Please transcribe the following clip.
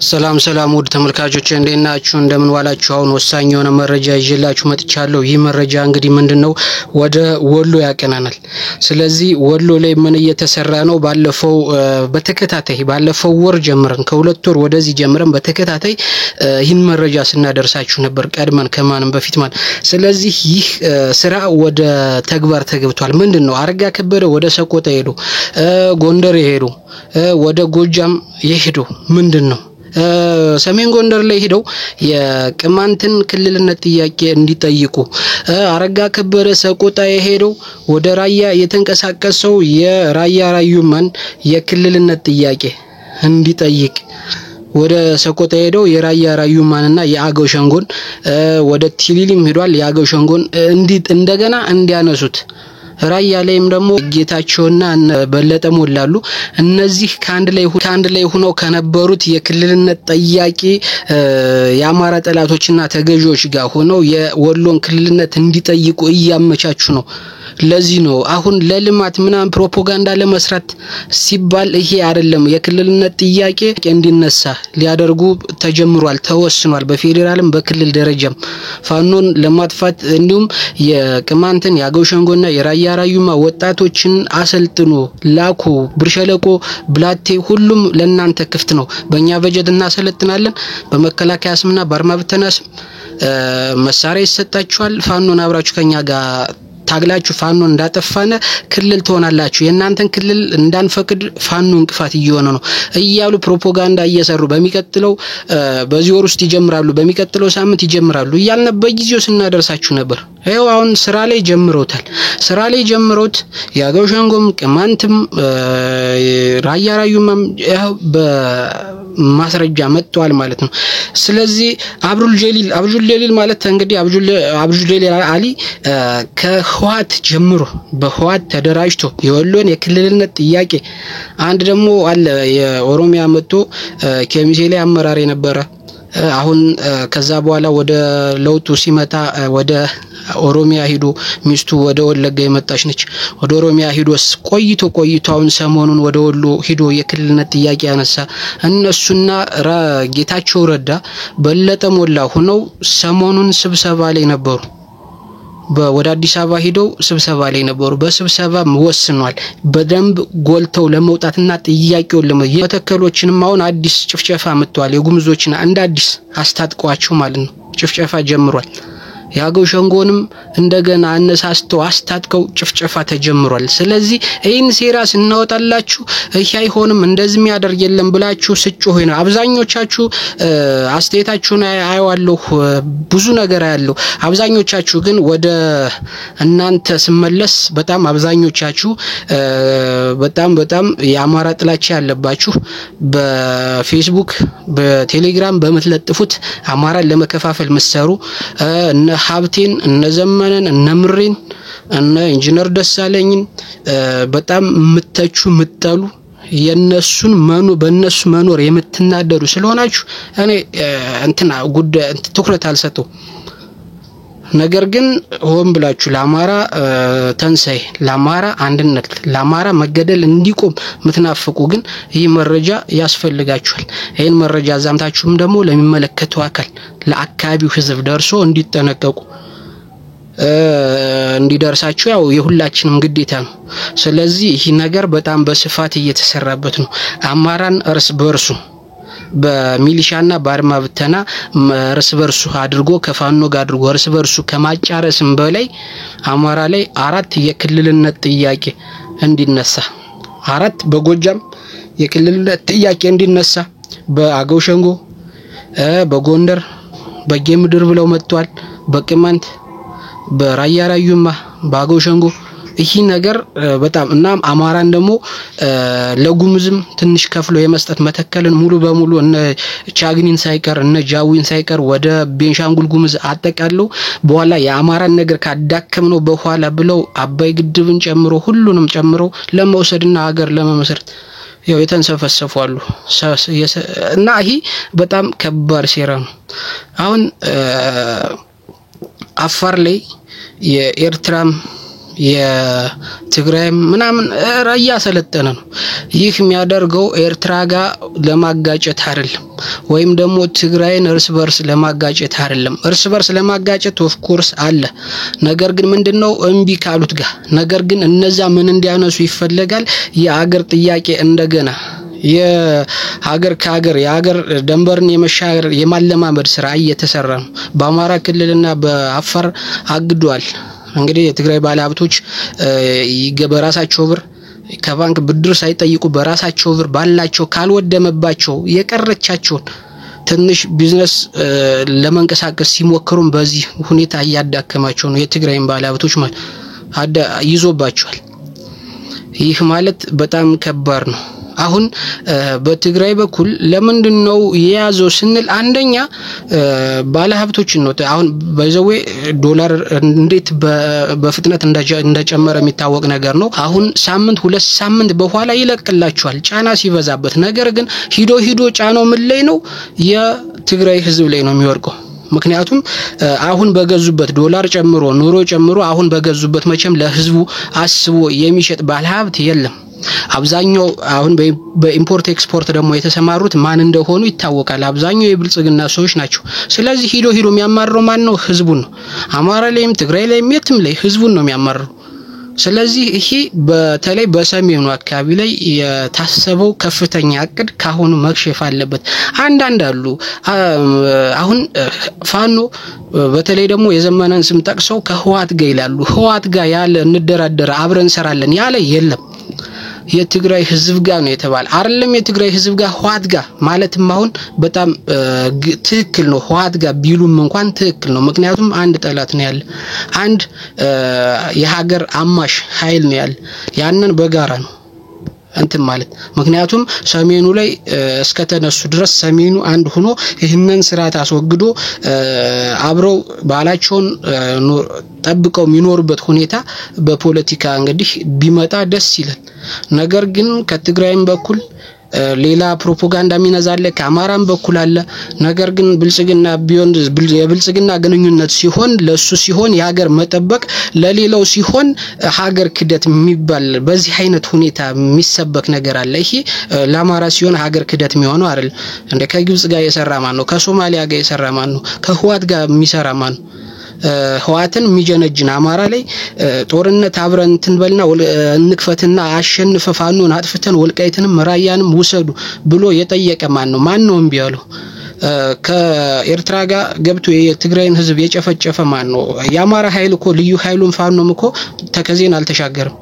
ሰላም ውድ ተመልካቾች እንደናችሁ እንደምን ዋላችሁ አሁን ወሳኝ የሆነ መረጃ ይዤላችሁ መጥቻለሁ ይህ መረጃ እንግዲህ ምንድነው ወደ ወሎ ያቀናናል ስለዚህ ወሎ ላይ ምን እየተሰራ ነው ባለፈው ወር ጀምረን ከሁለት ወር ወደዚህ ጀምረን በተከታታይ ይህን መረጃ ስናደርሳችሁ ነበር ቀድመን ከማንም በፊት ማለት ስለዚህ ይህ ስራ ወደ ተግባር ተገብቷል ምንድነው አረጋ ከበደ ወደ ሰቆጣ ሄዶ ጎንደር ሄዶ ወደ ጎጃም ይሄዶ ምንድነው ሰሜን ጎንደር ላይ ሄደው የቅማንትን ክልልነት ጥያቄ እንዲጠይቁ አረጋ ከበደ ሰቆጣ የሄደው ወደ ራያ የተንቀሳቀሰው የራያ ራዩማን የክልልነት ጥያቄ እንዲጠይቅ ወደ ሰቆጣ ሄደው የራያ ራዩማንና የአገው ሸንጎን ወደ ቲሊሊም ሄዷል የአገው ሸንጎን እንደገና እንዲያነሱት ራያ ላይም ደግሞ ጌታቸውና በለጠ ሞላሉ እነዚህ ካንድ ላይ ሆነው ከነበሩት የክልልነት ጥያቄ ያማራ ጠላቶችና ተገዦች ጋር ሆነው የወሎን ክልልነት እንዲጠይቁ እያመቻቹ ነው ለዚህ ነው አሁን ለልማት ምናም ፕሮፓጋንዳ ለመስራት ሲባል ይሄ አይደለም የክልልነት ጥያቄ እንዲነሳ ሊያደርጉ ተጀምሯል ተወስኗል በፌደራልም በክልል ደረጃም ፋኖን ለማጥፋት እንዲሁም የቅማንትን ያገው ሸንጎና የራያ ራዩማ ወጣቶችን አሰልጥኑ ላኩ ብርሸለቆ ብላቴ ሁሉም ለናንተ ክፍት ነው በእኛ በጀት እናሰለጥናለን በመከላከያ ስምና በአርማ ብተናስም መሳሪያ ይሰጣችኋል ፋኖን አብራችሁ ከኛ ጋር ታግላችሁ ፋኖ እንዳጠፋነ ክልል ትሆናላችሁ የናንተን ክልል እንዳንፈቅድ ፋኖ እንቅፋት እየሆነ ነው እያሉ ፕሮፓጋንዳ እየሰሩ በሚቀጥለው በዚህ ወር ውስጥ ይጀምራሉ በሚቀጥለው ሳምንት ይጀምራሉ እያልን በጊዜው ስናደርሳችሁ ነበር ይሄው አሁን ስራ ላይ ጀምሮት ያገው ሸንጎም ቅማንትም ራያ ራዩማም በማስረጃ መጥቷል ማለት ነው ስለዚህ አብዱል ጀሊል ማለት እንግዲህ አብዱል ጀሊል አሊ ከህዋት ጀምሮ በህዋት ተደራጅቶ የወሎን የክልልነት ጥያቄ አንድ ደግሞ አለ የኦሮሚያ መጥቶ ከሚሴ ላይ አመራር የነበረ አሁን ከዛ በኋላ ወደ ለውጡ ሲመጣ ወደ ኦሮሚያ ሄዶ ሚስቱ ወደ ወለጋ የመጣች ነች ወደ ኦሮሚያ ሄዶስ ቆይቶ ሰሞኑን ወደ ወሎ ሄዶ የክልልነት ጥያቄ ያነሳ እነሱና ጌታቸው ረዳ በለጠ ሞላ ሆነው ሰሞኑን ስብሰባ ላይ ነበሩ ወደ አዲስ አበባ ሄደው ስብሰባ ላይ ነበሩ በስብሰባ ወስኗል በደንብ ጎልተው ለመውጣትና ጥያቄውን ለመተከሎችንም አሁን አዲስ ጭፍጨፋ መጥቷል የጉምዞችና እንደ አዲስ አስታጥቋቸው ማለት ነው ጭፍጨፋ ጀምሯል ያገው ሸንጎንም እንደገና አነሳስተው አስታጥቀው ጭፍጨፋ ተጀምሯል ስለዚህ ይሄን ሴራ ስናወጣላችሁ ይሄ አይሆንም እንደዚህ ያደርግ የለም ብላችሁ ስጮህ ነው አብዛኞቻችሁ አስተያየታችሁን አይዋለሁ ብዙ ነገር ያለው አብዛኞቻችሁ ግን ወደ እናንተ ስመለስ በጣም አብዛኞቻችሁ በጣም ያማራ ጥላቻ ያለባችሁ በፌስቡክ በቴሌግራም በመትለጥፉት አማራን ለመከፋፈል መሰሩ እነ ሀብቴን እነ ዘመነን እነ ምሬን እነ ኢንጂነር ደሳለኝን በጣም ምትጠሉ በእነሱ መኖር የምትናደዱ ስለሆናችሁ እኔ እንትና ጉዳይ ትኩረት አልሰጠው ነገር ግን ሆን ብላችሁ ለአማራ ተንሳይ ለአማራ አንድነት ለአማራ መገደል እንዲቆም ምትናፍቁ ግን ይህ መረጃ ያስፈልጋችኋል ይሄን መረጃ ዛምታችሁም ደግሞ ለሚመለከተው አካል ለአካባቢው ህዝብ ደርሶ እንዲጠነቀቁ እንዲደርሳችሁ ያው የሁላችንም ግዴታ ነው ስለዚህ ይህ ነገር በጣም በስፋት እየተሰራበት ነው አማራን እርስ በርሱ በሚሊሻና በአርማ ብተና እርስ በርሱ አድርጎ ከፋኖ ጋር አድርጎ እርስ በርሱ ከማጫረስም በላይ አማራ ላይ 4 የክልልነት ጥያቄ እንዲነሳ 4 በጎጃም የክልልነት ጥያቄ እንዲነሳ በአገው ሸንጎ በጎንደር በጌምድር ብለው መጥቷል በቅማንት በራያ ራዩማ በአገው ሸንጎ ይሄ ነገር በጣም እና አማራን ደግሞ ለጉምዝም ትንሽ ከፍሎ የመስጠት መተከልን ሙሉ በሙሉ እነ ቻግኒን ሳይቀር እነ ጃዊን ሳይቀር ወደ ቤንሻንጉል ጉምዝ አጠቃለው በኋላ የአማራን ነገር ካዳከምነው በኋላ ብለው አባይ ግድብን ጨምሮ ሁሉንም ጨምሮ ለመውሰድና ሀገር ለመመስረት ያው የተንሰፈሰፉ አሉ እና ይሄ በጣም ከባድ ሴራ ነው አሁን አፋር ላይ የኤርትራም የትግራይ ምናምን ያሰለጠነ ነው። ይህ የሚያደርገው ኤርትራ ጋር ለማጋጨት አይደለም ወይም ደግሞ ትግራይን እርስ በርስ ለማጋጨት አይደለም። እርስ በርስ ለማጋጨት ኦፍ ኮርስ አለ። ነገር ግን ምንድነው እምቢ ካሉት ጋር ነገር ግን እነዛ ምን እንዲያነሱ ይፈልጋል? የአገር ጥያቄ እንደገና የሀገር ከሀገር የሀገር ደንበርን የመሻገር የማለማመድ ስራ እየተሰራ ነው። በአማራ ክልልና በአፋር አግዷል። እንግዲህ የትግራይ ባለሀብቶች በራሳቸው ብር ከባንክ ብድር ሳይጠይቁ በራሳቸው ብር ባላቸው ካልወደመባቸው የቀረቻቸውን ትንሽ ቢዝነስ ለመንቀሳቀስ ሲሞክሩም በዚህ ሁኔታ ያዳከማቸው ነው። የትግራይን ባለሀብቶች ማለት ይዞባቸዋል። ይህ ማለት በጣም ከባድ ነው። አሁን በትግራይ በኩል ለምንድነው የያዘው ስንል አንደኛ ባለሀብቶችን ነው። አሁን በዘዌ ዶላር እንዴት በፍጥነት እንደጨመረ የሚታወቅ ነገር ነው። አሁን ሳምንት 2 ሳምንት በኋላ ይለቅላቸዋል ጫና ሲበዛበት። ነገር ግን ሂዶ ጫናው ምን ላይ ነው? የትግራይ ህዝብ ላይ ነው የሚወርቀው። ምክንያቱም አሁን በገዙበት ዶላር ጨምሮ ኑሮ ጨምሮ አሁን በገዙበት መቼም ለህዝቡ አስቦ የሚሸጥ ባለሀብት የለም። አብዛኛው አሁን በኢምፖርት ኤክስፖርት ደግሞ የተሰማሩት ማን እንደሆኑ ይታወቃል። አብዛኛው የብልጽግና ሰዎች ናቸው። ስለዚህ ሂዶ የሚያማርረው ማን ነው? ህዝቡን ነው። አማራ ላይም ትግራይ ላይም የትም ላይ ህዝቡን ነው የሚያማርረው። ስለዚህ ይሄ በተለይ በሰሜኑ አካባቢ ላይ የታሰበው ከፍተኛ እቅድ ካሁኑ መክሸፍ አለበት። አንዳንድ አሉ አሁን ፋኖ በተለይ ደግሞ የዘመነን ስም ጠቅሰው ከህዋት ጋር ይላሉ። ህዋት ጋር ያለ እንደራደር አብረን እንሰራለን ያለ የለም። የትግራይ ህዝብ ጋር ነው የተባለ አይደለም። የትግራይ ህዝብ ጋር ህዋት ጋር ማለትም አሁን በጣም ትክክል ነው። ህዋት ጋር ቢሉም እንኳን ትክክል ነው። ምክንያቱም አንድ ጠላት ነው ያለ፣ አንድ የሀገር አማሽ ኃይል ነው ያለ። ያንን በጋራ ነው እንትን ማለት ምክንያቱም ሰሜኑ ላይ እስከተነሱ ድረስ ሰሜኑ አንድ ሆኖ ይህንን ስርዓት አስወግዶ አብረው ባላቸውን ጠብቀው የሚኖርበት ሁኔታ በፖለቲካ እንግዲህ ቢመጣ ደስ ይላል። ነገር ግን ከትግራይም በኩል ሌላ ፕሮፓጋንዳ ሚነዛለ ከአማራም በኩል አለ። ነገር ግን ብልጽግና ቢሆን የብልጽግና ግንኙነት ሲሆን ለሱ ሲሆን የሀገር መጠበቅ ለሌላው ሲሆን ሀገር ክደት የሚባል በዚህ አይነት ሁኔታ የሚሰበክ ነገር አለ። ይሄ ለአማራ ሲሆን ሀገር ክደት የሚሆነው አይደል እንደ ከግብጽ ጋር የሰራ ማን ነው? ከሶማሊያ ጋር የሰራ ማን ነው? ከህዋት ጋር የሚሰራ ማን ነው? ህዋትን የሚጀነጅን አማራ ላይ ጦርነት አብረን እንበልና እንክፈትና አሸንፈ ፋኖን አጥፍተን ወልቃይትንም ራያንም ውሰዱ ብሎ የጠየቀ ማን ነው? ማን ነው እምቢ ያለው? ከኤርትራ ጋር ገብቶ የትግራይን ህዝብ የጨፈጨፈ ማን ነው? የአማራ ኃይል እኮ ልዩ ኃይሉን ፋኖም እኮ ተከዜን አልተሻገረም።